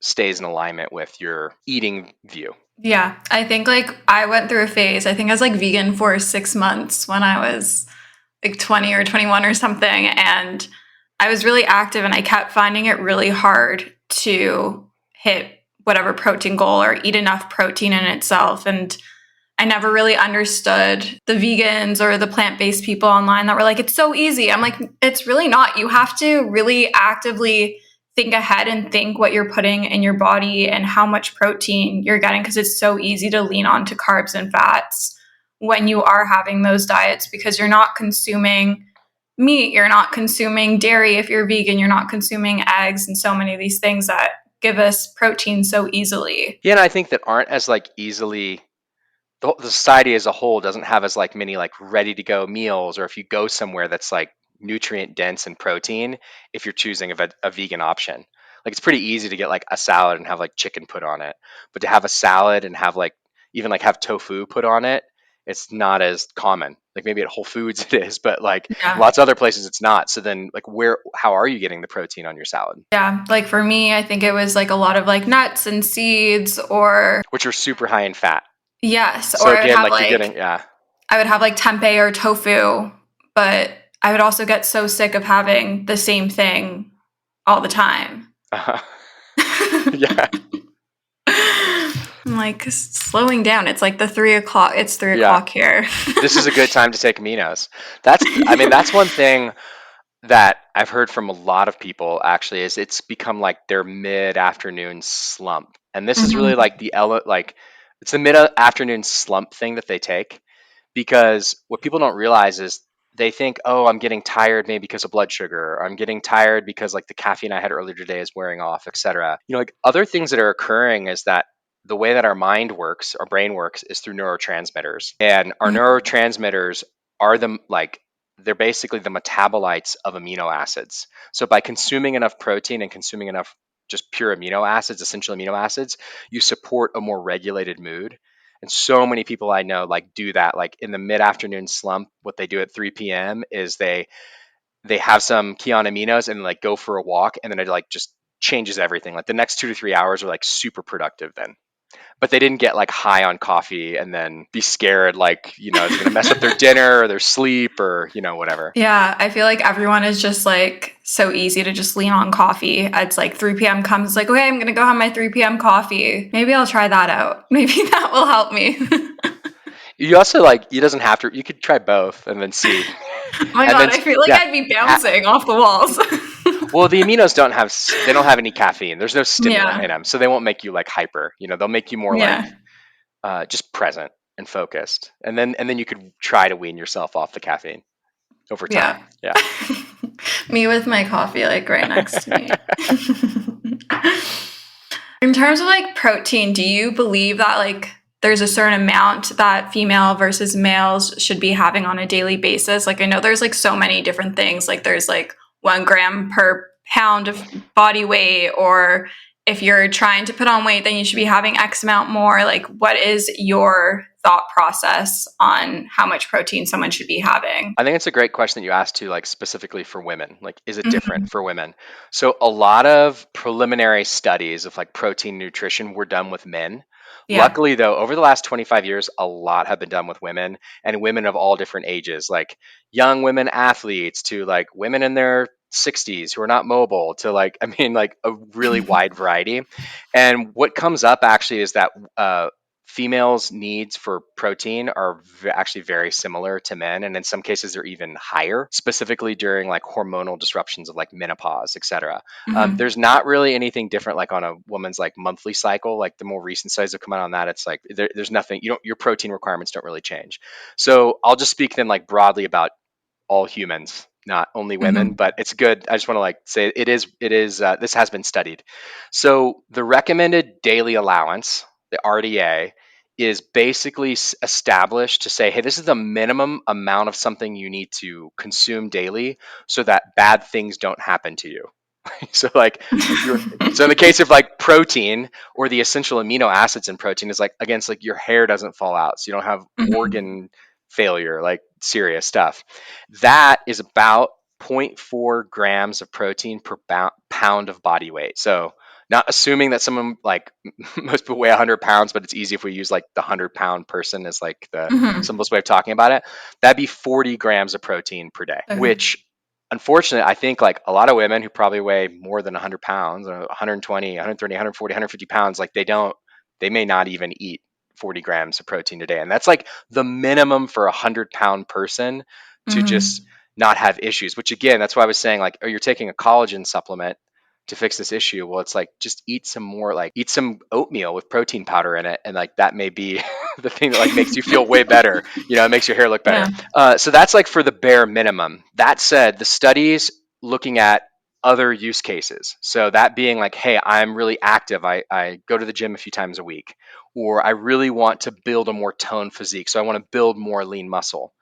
[SPEAKER 2] stays in alignment with your eating view.
[SPEAKER 1] yeah. I think like I went through a phase. I think I was like vegan for 6 months when I was like 20 or 21 or something. And I was really active, and I kept finding it really hard to hit whatever protein goal or eat enough protein in itself. And I never really understood the vegans or the plant-based people online that were like, it's so easy. I'm like, it's really not. You have to really actively think ahead and think what you're putting in your body and how much protein you're getting, because it's so easy to lean on to carbs and fats when you are having those diets, because you're not consuming meat, you're not consuming dairy. If you're vegan, you're not consuming eggs and so many of these things that give us protein so easily.
[SPEAKER 2] Yeah, and I think that aren't as like easily, the society as a whole doesn't have as like many like ready to go meals, or if you go somewhere that's like nutrient dense in protein, if you're choosing a vegan option, like it's pretty easy to get like a salad and have like chicken put on it, but to have a salad and have like even like have tofu put on it, it's not as common. Like maybe at Whole Foods it is, but like
[SPEAKER 1] Yeah.
[SPEAKER 2] lots of other places it's not. So then like how are you getting the protein on your salad?
[SPEAKER 1] Yeah, like for me, I think it was like a lot of like nuts and seeds, or
[SPEAKER 2] Which are super high in fat.
[SPEAKER 1] yes,
[SPEAKER 2] So
[SPEAKER 1] or I would
[SPEAKER 2] again,
[SPEAKER 1] have
[SPEAKER 2] like you're
[SPEAKER 1] like
[SPEAKER 2] getting, yeah.
[SPEAKER 1] I would have like tempeh or tofu, but I would also get so sick of having the same thing all the time.
[SPEAKER 2] Yeah.
[SPEAKER 1] I'm like slowing down. It's like the 3 o'clock. It's 3
[SPEAKER 2] Yeah.
[SPEAKER 1] o'clock here.
[SPEAKER 2] This is a good time to take aminos. That's one thing that I've heard from a lot of people actually, is it's become like their mid-afternoon slump. And this is really like it's the mid-afternoon slump thing that they take, because what people don't realize is they think, oh, I'm getting tired maybe because of blood sugar, or I'm getting tired because like the caffeine I had earlier today is wearing off, etc. Like other things that are occurring is that the way that our mind works, our brain works, is through neurotransmitters. And our neurotransmitters are they're basically the metabolites of amino acids. So by consuming enough protein and consuming enough just pure amino acids, essential amino acids, you support a more regulated mood. And so many people I know like do that. Like in the mid-afternoon slump, what they do at 3 p.m. is they have some Kion aminos and like go for a walk, and then it like just changes everything. Like the next 2 to 3 hours are like super productive then. But they didn't get like high on coffee and then be scared like, it's going to mess up their dinner or their sleep or, whatever.
[SPEAKER 1] Yeah, I feel like everyone is just like so easy to just lean on coffee. It's like 3 p.m. comes, it's like, okay, I'm going to go have my 3 p.m. coffee. Maybe I'll try that out. Maybe that will help me.
[SPEAKER 2] You also you doesn't have to, you could try both and then see.
[SPEAKER 1] Oh my
[SPEAKER 2] And
[SPEAKER 1] God,
[SPEAKER 2] then,
[SPEAKER 1] I feel like
[SPEAKER 2] yeah.
[SPEAKER 1] I'd be bouncing off the walls.
[SPEAKER 2] Well, the aminos they don't have any caffeine. There's no stimulant
[SPEAKER 1] Yeah.
[SPEAKER 2] in them. So they won't make you like hyper, they'll make you more
[SPEAKER 1] Yeah.
[SPEAKER 2] just present and focused. And then you could try to wean yourself off the caffeine over time. Yeah.
[SPEAKER 1] Me with my coffee like right next to me. In terms of like protein, do you believe that like there's a certain amount that female versus males should be having on a daily basis? Like I know there's like so many different things. Like there's like 1 gram per pound of body weight, or if you're trying to put on weight, then you should be having X amount more. Like what is your thought process on how much protein someone should be having?
[SPEAKER 2] I think it's a great question that you asked too, like specifically for women. Like, is it different for women? So a lot of preliminary studies of like protein nutrition were done with men.
[SPEAKER 1] Yeah.
[SPEAKER 2] Luckily though, over the last 25 years, a lot have been done with women, and women of all different ages, like young women athletes to like women in their 60s who are not mobile to like, I mean, like a really wide variety. And what comes up actually is that females' needs for protein are actually very similar to men, and in some cases they're even higher, specifically during like hormonal disruptions of like menopause, etc. There's not really anything different like on a woman's like monthly cycle. Like the more recent studies have come out on that, it's like there's nothing. Your protein requirements don't really change. So I'll just speak then like broadly about all humans, not only women, but it's good. I just want to like say it is this has been studied. So the recommended daily allowance, the RDA, is basically established to say, hey, this is the minimum amount of something you need to consume daily so that bad things don't happen to you. So like so in the case of like protein or the essential amino acids in protein is like against like your hair doesn't fall out, so you don't have organ failure, like serious stuff. That is about 0.4 grams of protein per pound of body weight. So not assuming that someone like most people weigh 100 pounds, but it's easy if we use like the 100-pound person as like the simplest way of talking about it. That'd be 40 grams of protein per day, which unfortunately, I think like a lot of women who probably weigh more than 100 pounds, 120, 130, 140, 150 pounds, like they may not even eat 40 grams of protein a day. And that's like the minimum for a 100-pound person to just not have issues, which again, that's why I was saying like, oh, you're taking a collagen supplement to fix this issue. Well, it's like just eat some oatmeal with protein powder in it, and like that may be the thing that like makes you feel way better. It makes your hair look better. So that's like for the bare minimum. That said, the studies looking at other use cases. So that being like, hey, I'm really active. I go to the gym a few times a week, or I really want to build a more toned physique. So I want to build more lean muscle.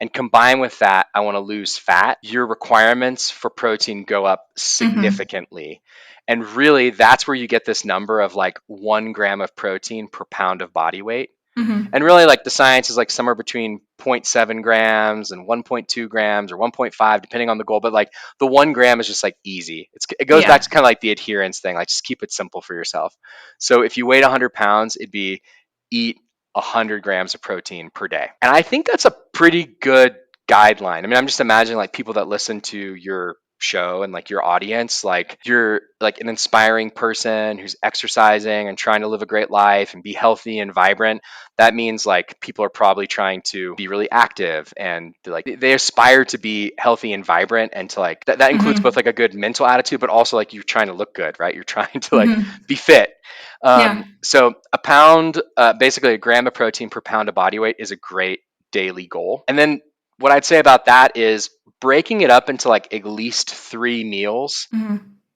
[SPEAKER 2] And combined with that, I want to lose fat. Your requirements for protein go up significantly. And really, that's where you get this number of like 1 gram of protein per pound of body weight. And really, like the science is like somewhere between 0.7 grams and 1.2 grams or 1.5, depending on the goal. But like the 1 gram is just like easy. It goes back to kind of like the adherence thing. Like just keep it simple for yourself. So if you weighed 100 pounds, it'd be eat 100 grams of protein per day. And I think that's a pretty good guideline. I mean, I'm just imagining like people that listen to your show and like your audience, like you're like an inspiring person who's exercising and trying to live a great life and be healthy and vibrant. That means like people are probably trying to be really active and like they aspire to be healthy and vibrant, and to like that includes both like a good mental attitude, but also like you're trying to look good, right? You're trying to like be fit. So a pound, basically a gram of protein per pound of body weight is a great daily goal. And then what I'd say about that is breaking it up into like at least 3 meals.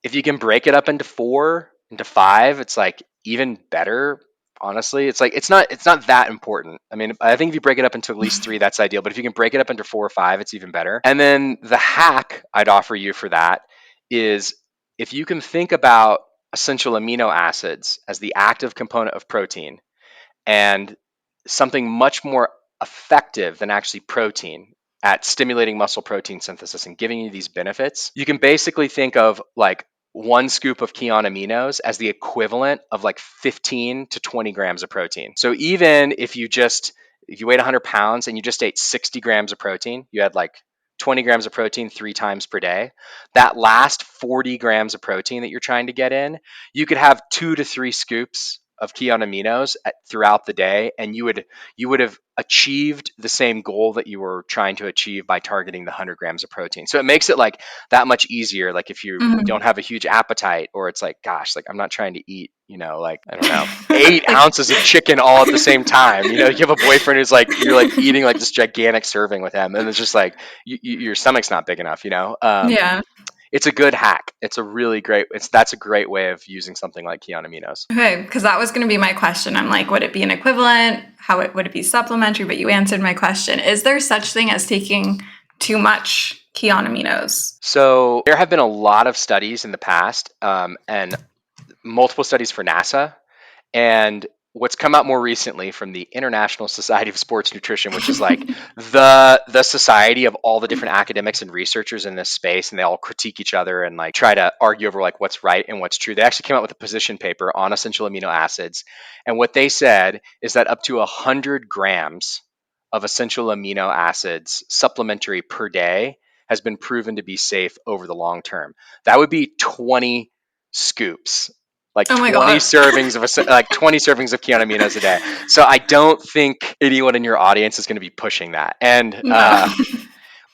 [SPEAKER 2] If you can break it up into 4, into 5, it's like even better. Honestly, it's like it's not that important. I mean, I think if you break it up into at least 3, that's ideal. But if you can break it up into 4 or 5, it's even better. And then the hack I'd offer you for that is if you can think about essential amino acids as the active component of protein, and something much more effective than actually protein at stimulating muscle protein synthesis and giving you these benefits, you can basically think of like 1 scoop of Kion aminos as the equivalent of like 15 to 20 grams of protein. So even if you weighed 100 pounds and you just ate 60 grams of protein, you had like 20 grams of protein 3 times per day. That last 40 grams of protein that you're trying to get in, you could have 2 to 3 scoops of Kion aminos throughout the day, and you would have achieved the same goal that you were trying to achieve by targeting the 100 grams of protein. So it makes it like that much easier. Like if you don't have a huge appetite, or it's like, gosh, like I'm not trying to eat, like, I don't know, 8 ounces of chicken all at the same time. You have a boyfriend who's like, you're like eating like this gigantic serving with him, and it's just like your stomach's not big enough. It's a good hack. That's a great way of using something like Kion aminos.
[SPEAKER 1] Okay, because that was going to be my question. I'm like, would it be an equivalent? Would it be supplementary? But you answered my question. Is there such thing as taking too much Kion aminos?
[SPEAKER 2] So there have been a lot of studies in the past, and multiple studies for NASA, and what's come out more recently from the International Society of Sports Nutrition, which is like the society of all the different academics and researchers in this space, and they all critique each other and like try to argue over like what's right and what's true. They actually came out with a position paper on essential amino acids, and what they said is that up to 100 grams of essential amino acids supplementary per day has been proven to be safe over the long term. That would be 20 scoops, like
[SPEAKER 1] Oh my
[SPEAKER 2] 20
[SPEAKER 1] God.
[SPEAKER 2] servings of 20 servings of Kion aminos a day. So I don't think anyone in your audience is going to be pushing that. And
[SPEAKER 1] No.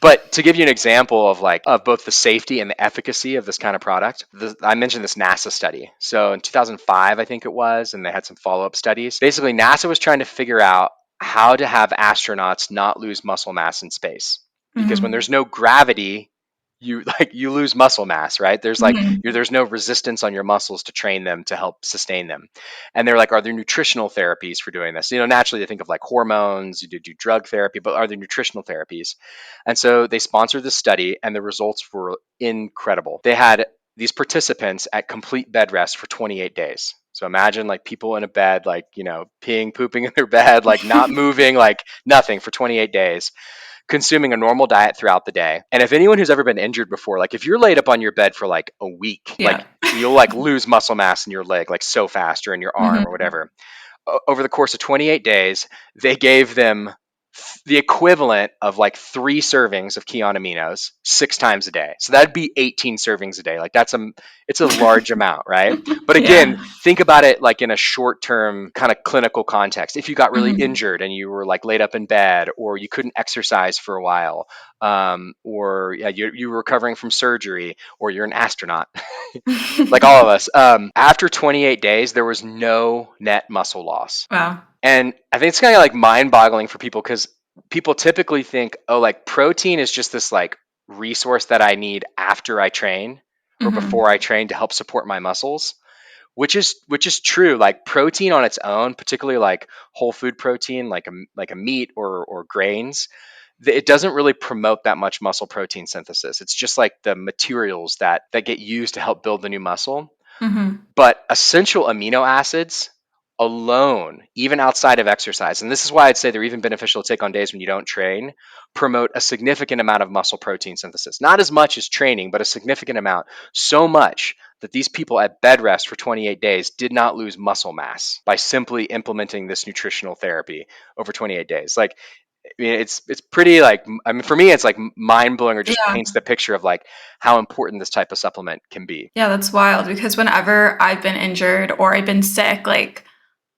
[SPEAKER 2] but to give you an example of both the safety and the efficacy of this kind of product, I mentioned this NASA study. So in 2005, I think it was, and they had some follow-up studies. Basically, NASA was trying to figure out how to have astronauts not lose muscle mass in space. Because when there's no gravity, you lose muscle mass, right? There's no resistance on your muscles to train them to help sustain them. And they're like, are there nutritional therapies for doing this? Naturally they think of like hormones, you do drug therapy, but are there nutritional therapies? And so they sponsored this study, and the results were incredible. They had these participants at complete bed rest for 28 days. So imagine like people in a bed, like, peeing, pooping in their bed, like not moving, like nothing for 28 days, consuming a normal diet throughout the day. And if anyone who's ever been injured before, like if you're laid up on your bed for like a week, like you'll like lose muscle mass in your leg, like so fast, or in your arm or whatever. Over the course of 28 days, they gave them the equivalent of like 3 servings of Kion aminos 6 times a day. So that'd be 18 servings a day. Like it's a large amount, right? But again, think about it like in a short-term kind of clinical context. If you got really injured and you were like laid up in bed, or you couldn't exercise for a while, or you were recovering from surgery, or you're an astronaut, like all of us. After 28 days, there was no net muscle loss.
[SPEAKER 1] Wow.
[SPEAKER 2] And I think it's kind of like mind-boggling for people, because people typically think, oh, like protein is just this like resource that I need after I train or before I train to help support my muscles, which is true. Like protein on its own, particularly like whole food protein, like a meat or grains, it doesn't really promote that much muscle protein synthesis. It's just like the materials that get used to help build the new muscle. But essential amino acids alone, even outside of exercise, and this is why I'd say they're even beneficial to take on days when you don't train, promote a significant amount of muscle protein synthesis. Not as much as training, but a significant amount. So much that these people at bed rest for 28 days did not lose muscle mass by simply implementing this nutritional therapy over 28 days. Like, I mean, it's pretty, like, I mean, for me, it's like mind blowing, or just paints the picture of like how important this type of supplement can be.
[SPEAKER 1] Yeah, that's wild, because whenever I've been injured or I've been sick, like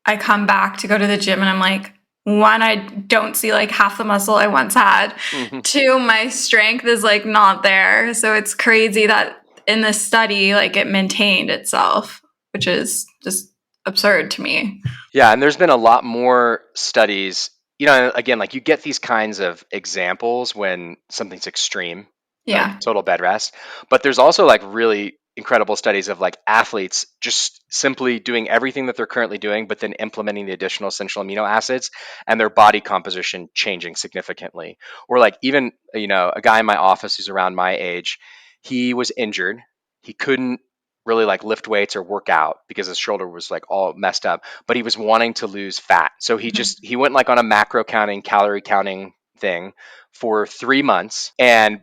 [SPEAKER 1] I come back to go to the gym and I'm like, one, I don't see like half the muscle I once had. Two, my strength is like not there. So it's crazy that in this study, like it maintained itself, which is just absurd to me.
[SPEAKER 2] Yeah, and there's been a lot more studies. Again, like you get these kinds of examples when something's extreme, like total bed rest. But there's also like really incredible studies of like athletes just simply doing everything that they're currently doing, but then implementing the additional essential amino acids, and their body composition changing significantly. Or like even, a guy in my office who's around my age, he was injured. He couldn't really like lift weights or work out because his shoulder was like all messed up, but he was wanting to lose fat. So he went like on a macro counting, calorie counting thing for 3 months, and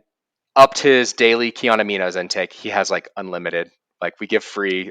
[SPEAKER 2] upped his daily Kion aminos intake. He has like unlimited, like we give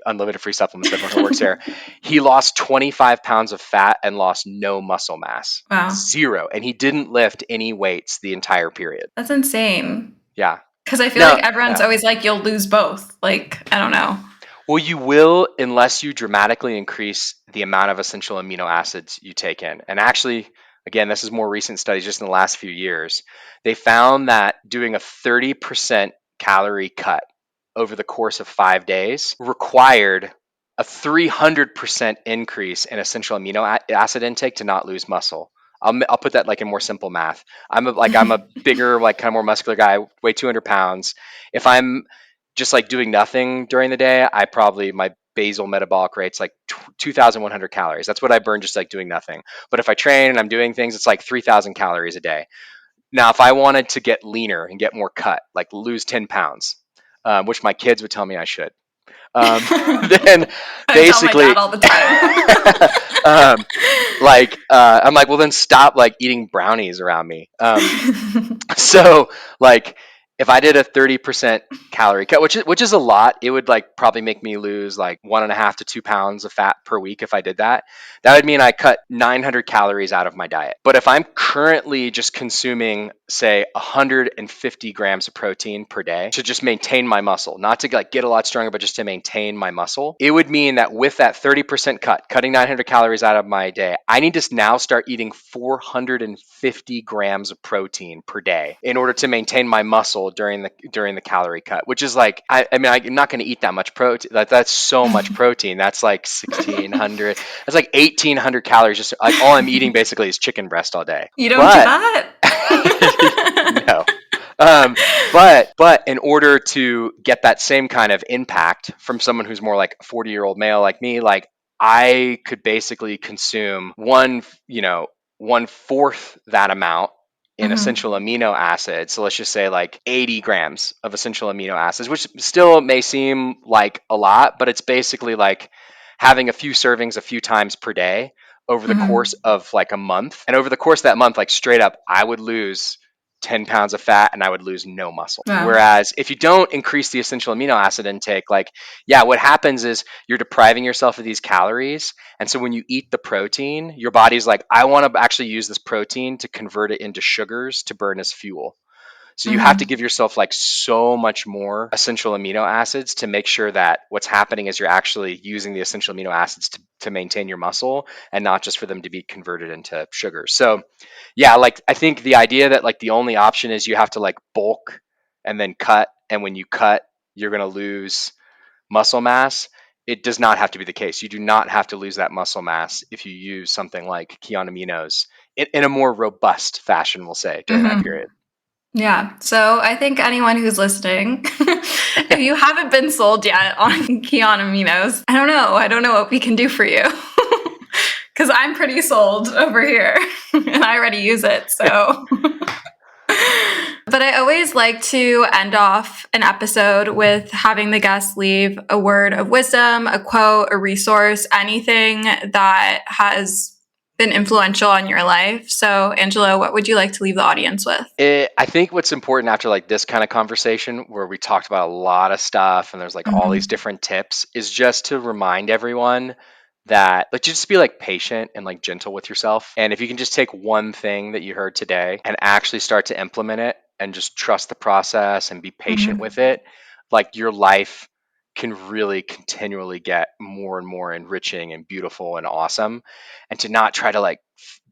[SPEAKER 2] unlimited free supplements to everyone who works here. He lost 25 pounds of fat and lost no muscle mass.
[SPEAKER 1] Wow.
[SPEAKER 2] 0. And he didn't lift any weights the entire period.
[SPEAKER 1] That's insane.
[SPEAKER 2] Yeah.
[SPEAKER 1] Because I feel like everyone's always like, you'll lose both. Like, I don't know.
[SPEAKER 2] Well, you will, unless you dramatically increase the amount of essential amino acids you take in. And actually, again, this is more recent studies just in the last few years. They found that doing a 30% calorie cut over the course of 5 days required a 300% increase in essential amino acid intake to not lose muscle. I'll put that like in more simple math. I'm a bigger, like kind of more muscular guy, weigh 200 pounds. If I'm just like doing nothing during the day, my basal metabolic rate's like 2,100 calories. That's what I burn just like doing nothing. But if I train and I'm doing things, it's like 3,000 calories a day. Now, if I wanted to get leaner and get more cut, like lose 10 pounds, which my kids would tell me I should, then basically,
[SPEAKER 1] I tell my dad all the time.
[SPEAKER 2] I'm like, well, then stop like eating brownies around me. So like, if I did a 30% calorie cut, which is a lot, it would like probably make me lose like 1.5 to 2 pounds of fat per week if I did that. That would mean I cut 900 calories out of my diet. But if I'm currently just consuming, say, 150 grams of protein per day to just maintain my muscle, not to like get a lot stronger, but just to maintain my muscle, it would mean that with that 30% cut, cutting 900 calories out of my day, I need to now start eating 450 grams of protein per day in order to maintain my muscle during the calorie cut, which is like, I mean, I'm not going to eat that much protein. That's so much protein. That's like 1,600. That's like 1,800 calories. Just like all I'm eating basically is chicken breast all day.
[SPEAKER 1] You don't do that?
[SPEAKER 2] No. But in order to get that same kind of impact from someone who's more like a 40-year-old male like me, like I could basically consume one fourth that amount in essential amino acids. So let's just say like 80 grams of essential amino acids, which still may seem like a lot, but it's basically like having a few servings a few times per day over the course of like a month. And over the course of that month, like straight up, I would lose 10 pounds of fat and I would lose no muscle.
[SPEAKER 1] Wow.
[SPEAKER 2] Whereas if you don't increase the essential amino acid intake, like, yeah, what happens is you're depriving yourself of these calories. And so when you eat the protein, your body's like, I want to actually use this protein to convert it into sugars to burn as fuel. So you have to give yourself like so much more essential amino acids to make sure that what's happening is you're actually using the essential amino acids to maintain your muscle and not just for them to be converted into sugar. So yeah, like I think the idea that like the only option is you have to like bulk and then cut. And when you cut, you're going to lose muscle mass. It does not have to be the case. You do not have to lose that muscle mass if you use something like Kion aminos in a more robust fashion, we'll say, during that period.
[SPEAKER 1] Yeah. So I think anyone who's listening, if you haven't been sold yet on Kion aminos, I don't know what we can do for you. Because I'm pretty sold over here and I already use it. So, but I always like to end off an episode with having the guests leave a word of wisdom, a quote, a resource, anything that has been influential on your life. So, Angelo, what would you like to leave the audience with?
[SPEAKER 2] I think what's important after like this kind of conversation where we talked about a lot of stuff and there's like all these different tips is just to remind everyone that like just be like patient and like gentle with yourself. And if you can just take one thing that you heard today and actually start to implement it and just trust the process and be patient with it, like your life can really continually get more and more enriching and beautiful and awesome. And to not try to like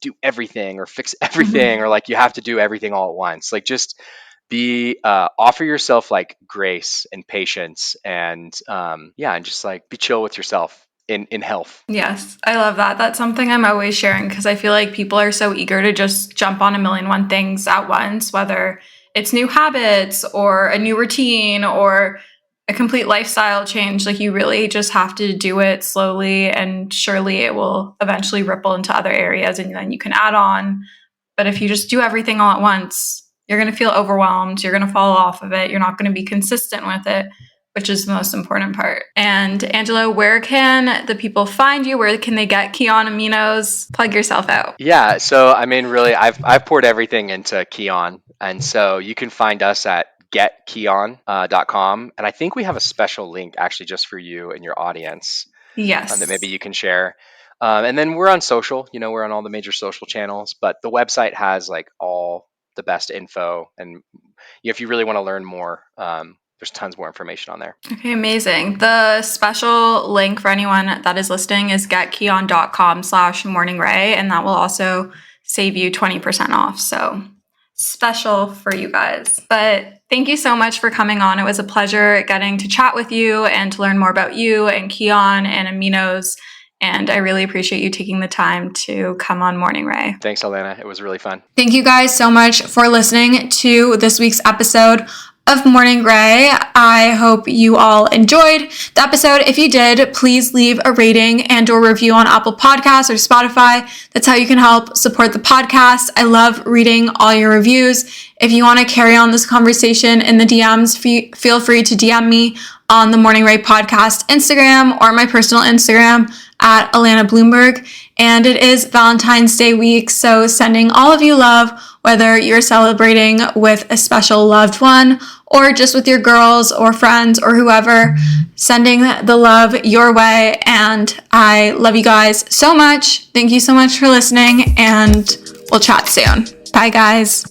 [SPEAKER 2] do everything or fix everything or like you have to do everything all at once. Like just be offer yourself like grace and patience and and just like be chill with yourself in health.
[SPEAKER 1] Yes, I love that. That's something I'm always sharing because I feel like people are so eager to just jump on a million one things at once, whether it's new habits or a new routine or a complete lifestyle change. Like you really just have to do it slowly and surely it will eventually ripple into other areas and then you can add on. But if you just do everything all at once, you're going to feel overwhelmed. You're going to fall off of it. You're not going to be consistent with it, which is the most important part. And Angelo, where can the people find you? Where can they get Kion aminos? Plug yourself out.
[SPEAKER 2] Yeah. So, I mean, really, I've poured everything into Kion. And so you can find us at getkion.com. And I think we have a special link actually just for you and your audience.
[SPEAKER 1] Yes.
[SPEAKER 2] That maybe you can share. And then we're on social, we're on all the major social channels, but the website has like all the best info. And if you really want to learn more, there's tons more information on there.
[SPEAKER 1] Okay, amazing. The special link for anyone that is listening is getkion.com/morningray, and that will also save you 20% off. So special for you guys. But thank you so much for coming on. It was a pleasure getting to chat with you and to learn more about you and Kion and aminos. And I really appreciate you taking the time to come on Morning Ray.
[SPEAKER 2] Thanks, Alana. It was really fun.
[SPEAKER 1] Thank you guys so much for listening to this week's episode of Morning Ray. I hope you all enjoyed the episode. If you did, please leave a rating and or review on Apple Podcasts or Spotify. That's how you can help support the podcast. I love reading all your reviews. If you want to carry on this conversation in the DMs, feel free to DM me on the Morning Ray Podcast Instagram or my personal Instagram at Alana Bloomberg. And it is Valentine's Day week, so sending all of you love, whether you're celebrating with a special loved one or just with your girls or friends or whoever, sending the love your way. And I love you guys so much. Thank you so much for listening, and we'll chat soon. Bye, guys.